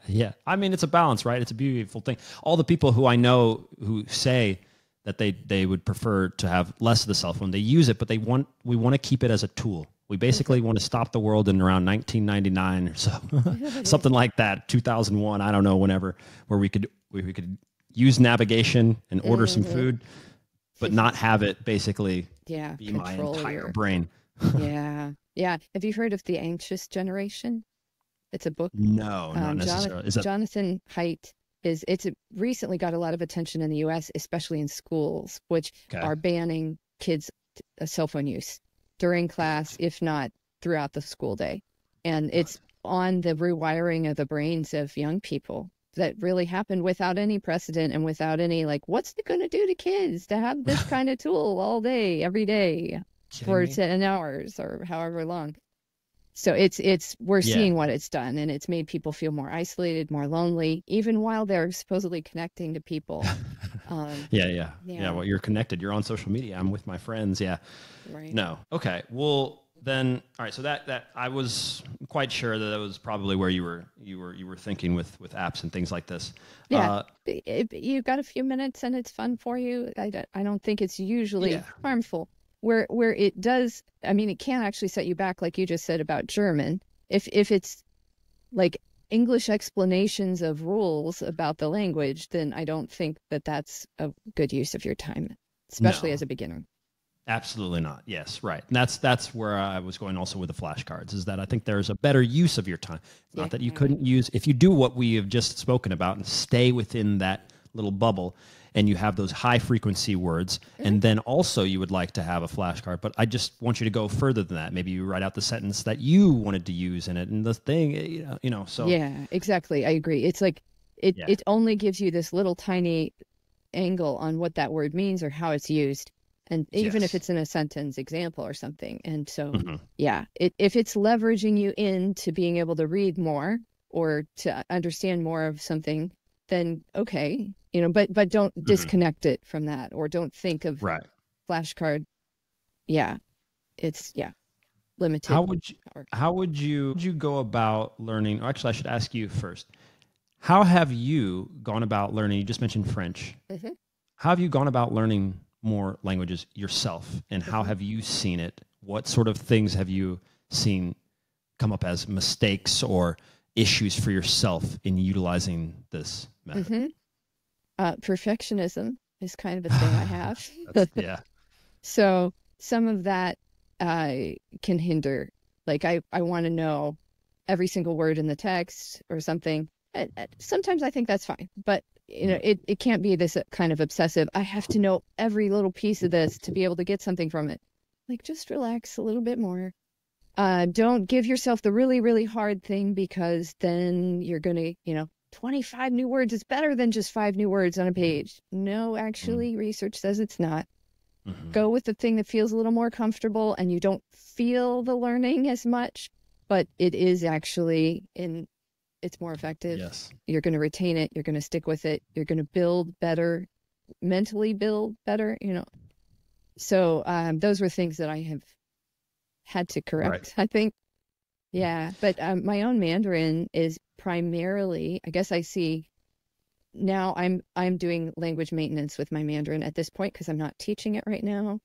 Yeah. I mean, it's a balance, right? It's a beautiful thing. All the people who I know who say that they would prefer to have less of the cell phone, they use it, but we want to keep it as a tool. We basically want to stop the world in around 1999 or so, something like that, 2001, I don't know, whenever, where we could use navigation and order some food, but not have it basically be my entire brain. Yeah. Have you heard of The Anxious Generation? It's a book. No, not necessarily. Jonathan Haidt it's recently got a lot of attention in the U.S., especially in schools, which are banning kids' cell phone use during class, if not throughout the school day. And it's on the rewiring of the brains of young people that really happened without any precedent and without any, like, what's it going to do to kids to have this kind of tool all day, every day for 10 hours or however long. So we're seeing what it's done, and it's made people feel more isolated, more lonely, even while they're supposedly connecting to people. Well, you're connected. You're on social media. I'm with my friends. Yeah. Right. No. Okay. Well, then, all right. So that I was quite sure that was probably where you were thinking with apps and things like this. Yeah. You've got a few minutes and it's fun for you. I don't think it's usually harmful. Where it does, I mean, it can actually set you back, like you just said about German. If it's like English explanations of rules about the language, then I don't think that that's a good use of your time, especially as a beginner. Absolutely not. Yes, right. And that's where I was going also with the flashcards, is that I think there's a better use of your time. It's not that you couldn't use, if you do what we have just spoken about and stay within that little bubble, and you have those high frequency words, and then also you would like to have a flashcard, but I just want you to go further than that. Maybe you write out the sentence that you wanted to use in it, and the thing, so. Yeah, exactly. I agree. It's like, it only gives you this little tiny angle on what that word means or how it's used. And even if it's in a sentence example or something. And so, if it's leveraging you into being able to read more or to understand more of something, then okay, but don't disconnect it from that, or don't think of flashcard. Yeah, it's limited. How would you go about learning? Actually, I should ask you first. How have you gone about learning? You just mentioned French. How have you gone about learning more languages yourself, and how have you seen it? What sort of things have you seen come up as mistakes or issues for yourself in utilizing this method? Perfectionism is kind of a thing I have. So some of that can hinder. Like I want to know every single word in the text or something. Sometimes I think that's fine, but it can't be this kind of obsessive, I have to know every little piece of this to be able to get something from it. Like, just relax a little bit more. Don't give yourself the really, really hard thing, because then you're going to, 25 new words is better than just 5 new words on a page. No, actually, research says it's not. Go with the thing that feels a little more comfortable, and you don't feel the learning as much, but it is actually it's more effective. Yes. You're going to retain it. You're going to stick with it. You're going to build better, mentally build better, So those were things that I have had to correct, I think. Yeah. But my own Mandarin is primarily, I guess I see now I'm doing language maintenance with my Mandarin at this point, because I'm not teaching it right now.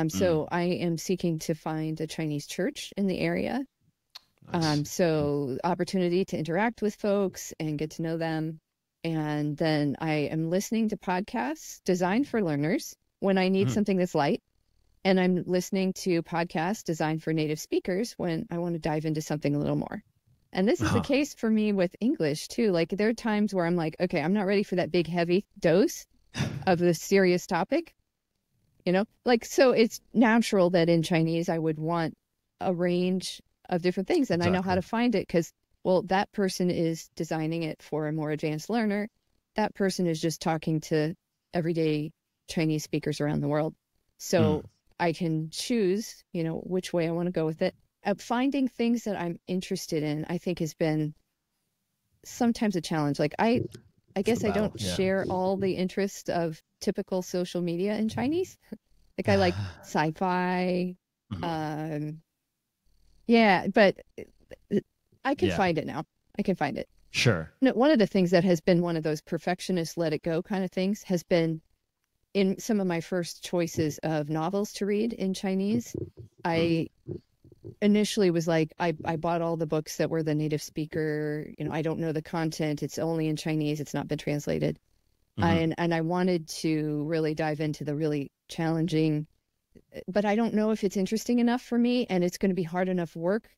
So I am seeking to find a Chinese church in the area. Nice. So opportunity to interact with folks and get to know them. And then I am listening to podcasts designed for learners when I need something that's light. And I'm listening to podcasts designed for native speakers when I want to dive into something a little more. And this is the case for me with English too. Like, there are times where I'm like, okay, I'm not ready for that big heavy dose of the serious topic. So it's natural that in Chinese I would want a range of different things, and I know how to find it because, well, that person is designing it for a more advanced learner. That person is just talking to everyday Chinese speakers around the world. So I can choose, you know, which way I want to go with it. Finding things that I'm interested in, I think, has been sometimes a challenge. Like I guess I don't share all the interests of typical social media in Chinese. Like I like sci-fi. Yeah, but I can find it now. I can find it. Sure. No, one of the things that has been one of those perfectionist let it go kind of things has been in some of my first choices of novels to read in Chinese. I initially was like, I bought all the books that were the native speaker. You know, I don't know the content. It's only in Chinese. It's not been translated. And I wanted to really dive into the really challenging, but I don't know if it's interesting enough for me, and it's going to be hard enough work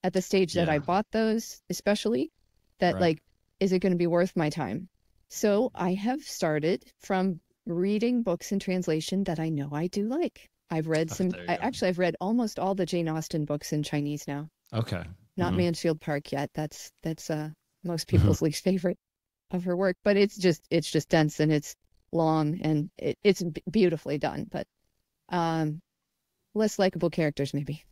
at the stage that I bought those, especially, that like, is it going to be worth my time? So I have started from reading books in translation that I know I do like. I've read I've read almost all the Jane Austen books in Chinese now. Okay. Not Mansfield Park yet. That's most people's least favorite of her work, but it's just dense and it's long and it's beautifully done, but less likable characters maybe.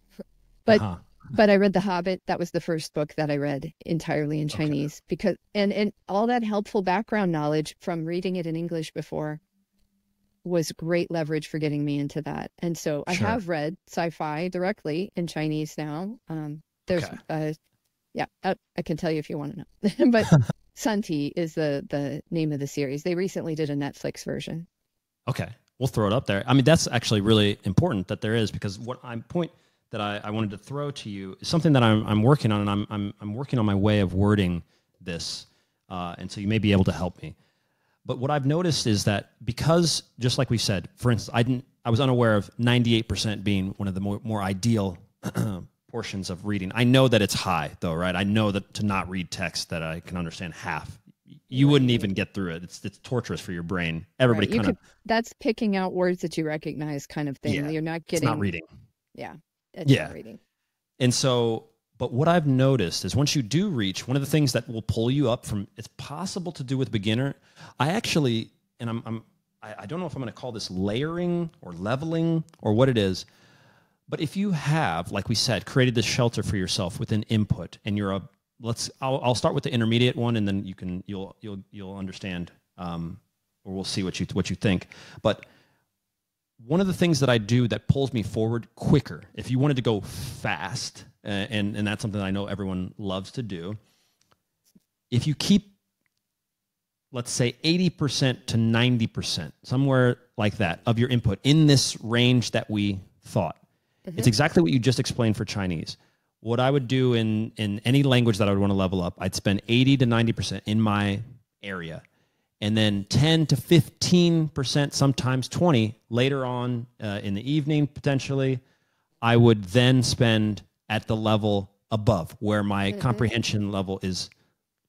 But but I read The Hobbit. That was the first book that I read entirely in Chinese because and all that helpful background knowledge from reading it in English before was great leverage for getting me into that. And so I have read sci-fi directly in Chinese now. There's I can tell you if you want to know. But Santi is the name of the series. They recently did a Netflix version. Okay. We'll throw it up there. I mean, that's actually really important that there is, because what point that I wanted to throw to you is something that I'm working on, and I'm working on my way of wording this, and so you may be able to help me. But what I've noticed is that because, just like we said, for instance, I was unaware of 98% being one of the more ideal portions of reading. I know that it's high, though, right? I know that to not read text that I can understand half, you wouldn't even get through it. It's torturous for your brain. Everybody that's picking out words that you recognize, kind of thing. Yeah, You're not getting. It's not reading. Yeah. It's not reading. And so, but what I've noticed is once you do reach, one of the things that will pull you up from, it's possible to do with beginner. I actually, and I don't know if I'm going to call this layering or leveling or what it is, but if you have, like we said, created this shelter for yourself with an input, and you're I'll start with the intermediate one, and then you'll understand, or we'll see what you think. But one of the things that I do that pulls me forward quicker, if you wanted to go fast, and that's something that I know everyone loves to do, if you keep, let's say, 80% to 90%, somewhere like that, of your input in this range that we thought, it's exactly what you just explained for Chinese. What I would do in any language that I would want to level up, I'd spend 80 to 90% in my area. And then 10 to 15%, sometimes 20, later on in the evening, potentially, I would then spend at the level above, where my comprehension level is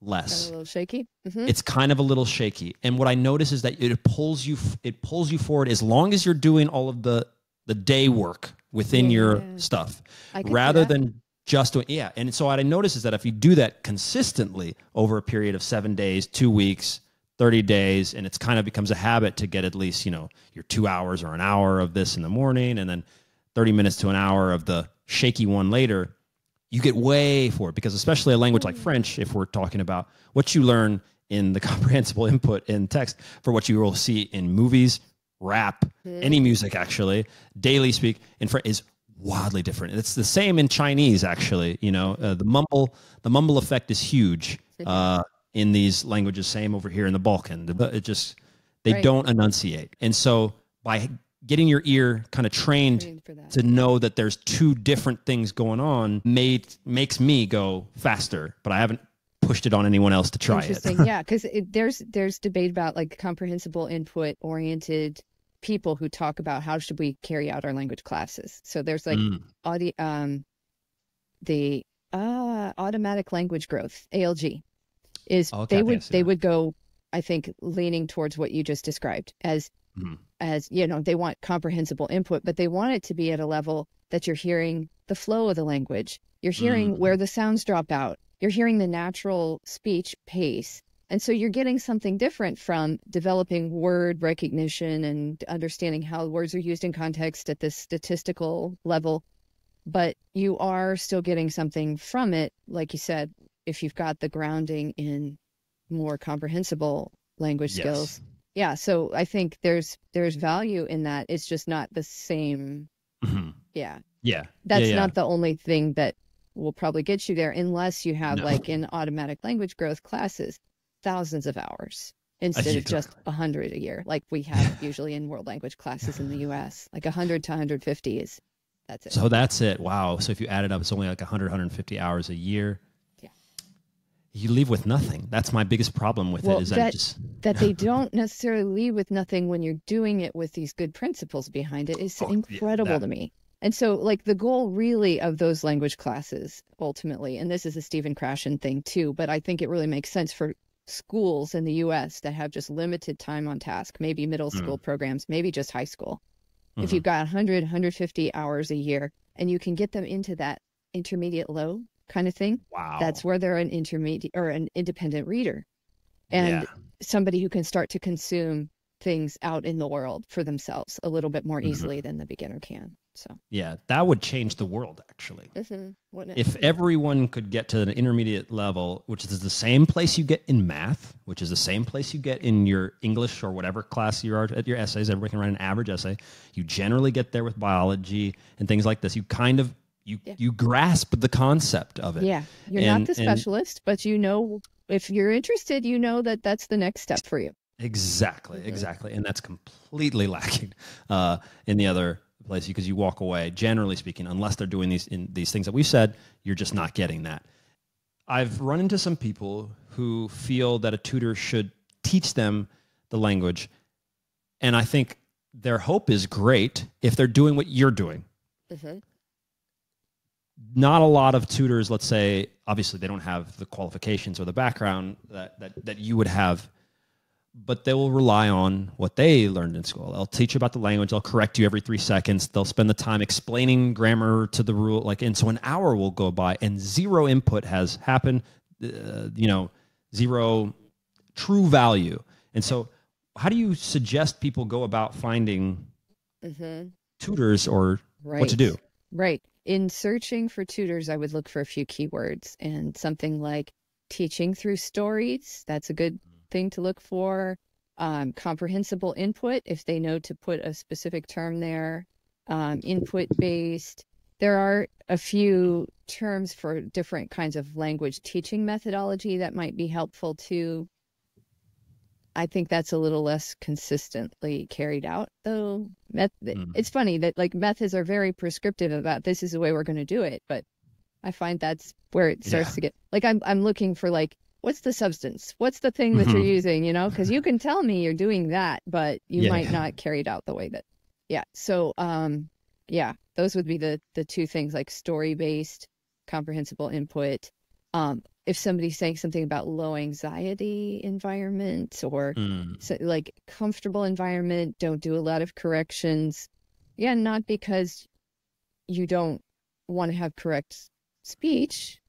less. Kind of a little shaky. It's kind of a little shaky. And what I notice is that it pulls you forward as long as you're doing all of the day work within your stuff, rather than just doing, And so what I notice is that if you do that consistently over a period of 7 days, 2 weeks, 30 days, and it's kind of becomes a habit to get at least, your 2 hours or an hour of this in the morning, and then 30 minutes to an hour of the shaky one later, you get way forward. Because especially a language like French, if we're talking about what you learn in the comprehensible input in text for what you will see in movies, rap, any music actually, daily speak in French is wildly different. It's the same in Chinese actually. The mumble effect is huge in these languages. Same over here in the Balkan. They don't enunciate, and so by getting your ear kind of trained to know that there's two different things going on makes me go faster. But I haven't pushed it on anyone else to try it. Yeah, because there's debate about like comprehensible input oriented people who talk about how should we carry out our language classes. So there's like the automatic language growth, ALG, is they would go, I think, leaning towards what you just described as they want comprehensible input, but they want it to be at a level that you're hearing the flow of the language. You're hearing where the sounds drop out. You're hearing the natural speech pace. And so you're getting something different from developing word recognition and understanding how words are used in context at this statistical level. But you are still getting something from it, like you said, if you've got the grounding in more comprehensible language skills. Yeah, so I think there's value in that. It's just not the same. Yeah. That's not the only thing that will probably get you there, unless you have like in automatic language growth classes, thousands of hours instead of just 100 a year, like we have usually in world language classes in the US. Like 100 to 150 is, that's it. So that's it. Wow. So if you add it up, it's only like 100, 150 hours a year. Yeah. You leave with nothing. That's my biggest problem with it, is that they don't necessarily leave with nothing when you're doing it with these good principles behind it is incredible to me. And so like the goal really of those language classes ultimately, and this is a Stephen Krashen thing too, but I think it really makes sense for schools in the US that have just limited time on task, maybe middle school programs, maybe just high school. If you've got 100, 150 hours a year and you can get them into that intermediate low kind of thing, that's where they're an intermediate or an independent reader and somebody who can start to consume things out in the world for themselves a little bit more easily than the beginner can. So yeah, that would change the world actually. If everyone could get to an intermediate level, which is the same place you get in math, which is the same place you get in your English or whatever class you are at your essays, everybody can write an average essay. You generally get there with biology and things like this. You kind of, you grasp the concept of it. Yeah, you're not the specialist, but you know, if you're interested, you know that that's the next step for you. Exactly. And that's completely lacking in the other place, because you walk away, generally speaking, unless they're doing these things that we've said, you're just not getting that. I've run into some people who feel that a tutor should teach them the language, and I think their hope is great if they're doing what you're doing. Not a lot of tutors, let's say, obviously they don't have the qualifications or the background that you would have, but they will rely on what they learned in school. They'll teach you about the language. They'll correct you every 3 seconds. They'll spend the time explaining grammar to the rule. And so an hour will go by and zero input has happened, zero true value. And so how do you suggest people go about finding tutors or what to do? Right. In searching for tutors, I would look for a few keywords, and something like teaching through stories. That's a good thing to look for. Comprehensible input, if they know to put a specific term there. Input based. There are a few terms for different kinds of language teaching methodology that might be helpful too. I think that's a little less consistently carried out though. It's funny that like methods are very prescriptive about this is the way we're going to do it, but I find that's where it starts to get like I'm looking for like, what's the substance? What's the thing that you're using, because you can tell me you're doing that, but you might not carry it out the way that, So, those would be the two things, like story-based, comprehensible input. If somebody's saying something about low anxiety environment or like comfortable environment, don't do a lot of corrections. Yeah, not because you don't want to have correct speech,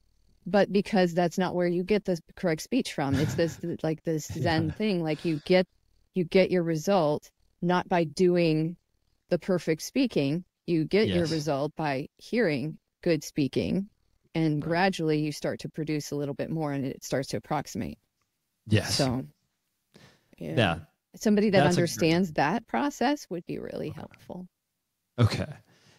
but because that's not where you get the correct speech from. It's this like this Zen thing, like you get your result not by doing the perfect speaking. You get your result by hearing good speaking, and gradually you start to produce a little bit more, and it starts to approximate. Yes. So somebody that understands that process would be really helpful. Okay.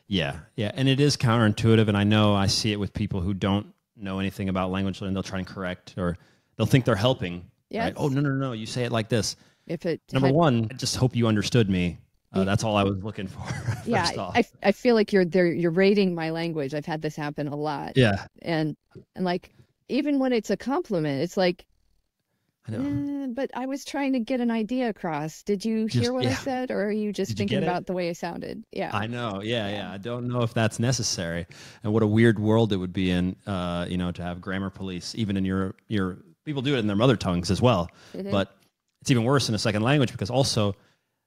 Yeah. And it is counterintuitive, and I know I see it with people who don't know anything about language, and they'll try and correct, or they'll think they're helping. Yes. Right? Oh, no, you say it like this. Number one, I just hope you understood me. That's all I was looking for. First off. I feel like you're rating my language. I've had this happen a lot. Yeah. And like, even when it's a compliment, it's like, I know. But I was trying to get an idea across. Did you hear what I said, or are you just thinking about the way I sounded? Yeah. I know. Yeah. I don't know if that's necessary, and what a weird world it would be in. To have grammar police, even in your people do it in their mother tongues as well, but it's even worse in a second language, because also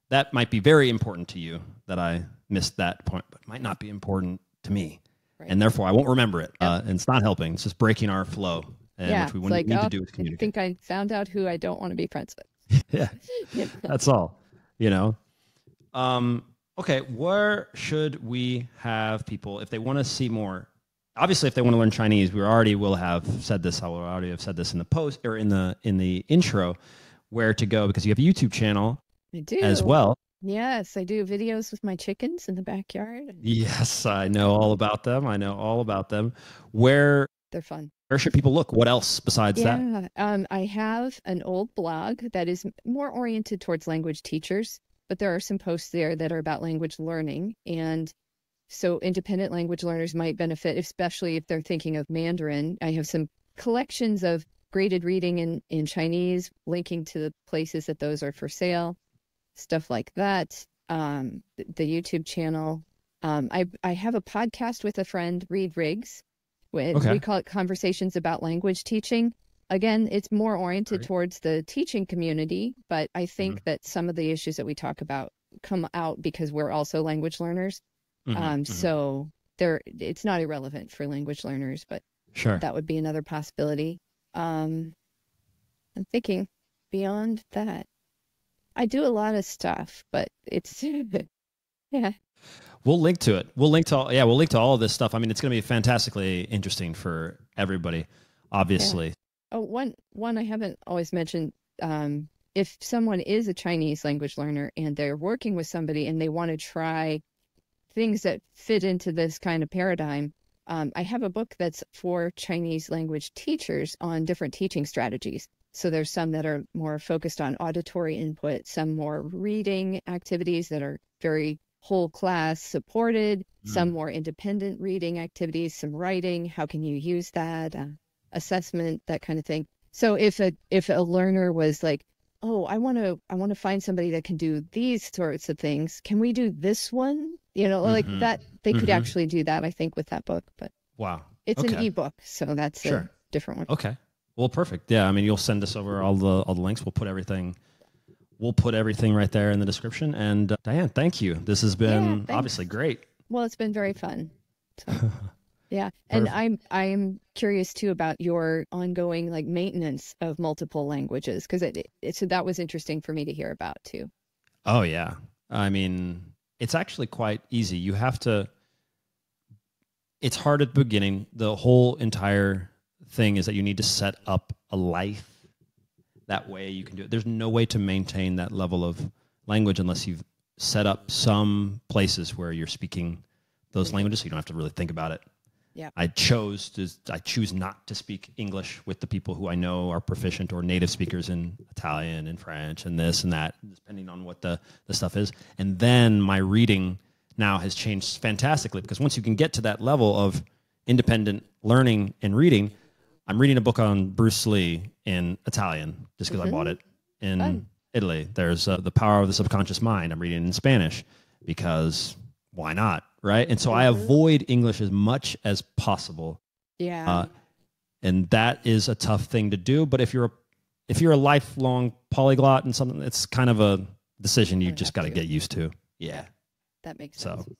that might be very important to you that I missed that point, but might not be important to me. Right. And therefore I won't remember it. And it's not helping. It's just breaking our flow. And which we it's need to do is communicate. I think I found out who I don't want to be friends with. Yeah, that's all, Okay, where should we have people, if they want to see more? Obviously, if they want to learn Chinese, will have said this. I will already have said this in the post or in the intro, where to go, because you have a YouTube channel. I do as well. Yes, I do videos with my chickens in the backyard. Yes, I know all about them. Where they're fun. Where should people look? What else besides that? I have an old blog that is more oriented towards language teachers, but there are some posts there that are about language learning. And so independent language learners might benefit, especially if they're thinking of Mandarin. I have some collections of graded reading in Chinese, linking to the places that those are for sale, stuff like that. The YouTube channel. I have a podcast with a friend, Reed Riggs. We call it Conversations About Language Teaching. Again, it's more oriented towards the teaching community, but I think that some of the issues that we talk about come out because we're also language learners. So it's not irrelevant for language learners, but that would be another possibility. I'm thinking beyond that. I do a lot of stuff, but it's yeah. We'll link to it. We'll link to all of this stuff. I mean, it's going to be fantastically interesting for everybody, obviously. Yeah. Oh, one I haven't always mentioned. If someone is a Chinese language learner and they're working with somebody and they want to try things that fit into this kind of paradigm, I have a book that's for Chinese language teachers on different teaching strategies. So there's some that are more focused on auditory input, some more reading activities that are very whole class supported, some more independent reading activities, some writing, how can you use that, assessment, that kind of thing. So if a learner was like, oh, I want to find somebody that can do these sorts of things, can we do this one? Like that, they could actually do that, I think, with that book. But wow, it's an ebook, so that's a different one. Okay, well, perfect. Yeah, I mean, you'll send us over all the links. We'll put everything right there in the description. And Diane, thank you. This has been obviously great. Well, it's been very fun. So, yeah, and I'm curious too about your ongoing maintenance of multiple languages, because so that was interesting for me to hear about too. Oh yeah, I mean, it's actually quite easy. You have to. It's hard at the beginning. The whole entire thing is that you need to set up a life. That way you can do it. There's no way to maintain that level of language unless you've set up some places where you're speaking those languages, so you don't have to really think about it. Yeah. I choose not to speak English with the people who I know are proficient or native speakers in Italian and French and this and that, depending on what the stuff is. And then my reading now has changed fantastically, because once you can get to that level of independent learning and reading, I'm reading a book on Bruce Lee in Italian just because I bought it in Italy. There's The Power of the Subconscious Mind. I'm reading it in Spanish because why not, right? And so I avoid English as much as possible. Yeah. And that is a tough thing to do. But if you're a lifelong polyglot and something, it's kind of a decision you just got to get used to. Yeah. That makes sense. So